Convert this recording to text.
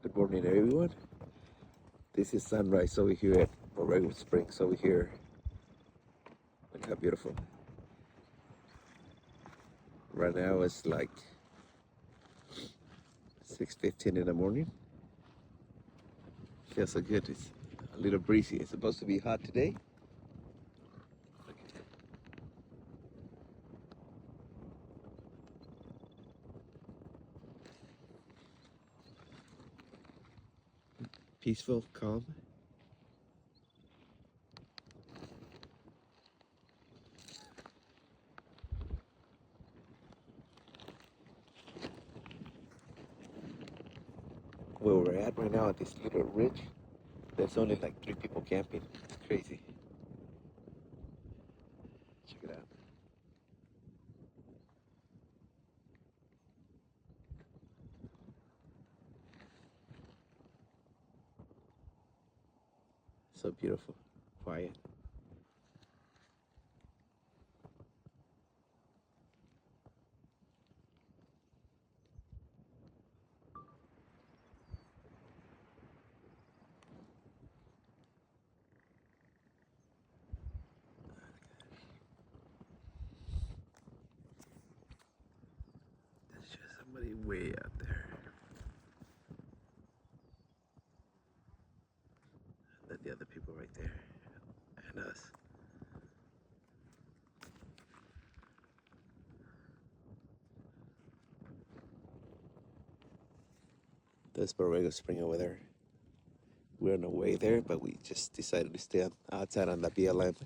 Good morning, everyone. This is sunrise over here at Borrego Springs over here. Look how beautiful. Right now it's like 6:15 in the morning. Feels so good. It's a little breezy. It's supposed to be hot today. Look at that. Peaceful, calm. Where we're at right now at this little ridge, there's only like 3 people camping. It's crazy. Check it out. So beautiful, quiet. There's just somebody way out there. And then the other people right there. And us. There's Borrego Spring over there. We're on the way there, but we just decided to stay outside on the BLM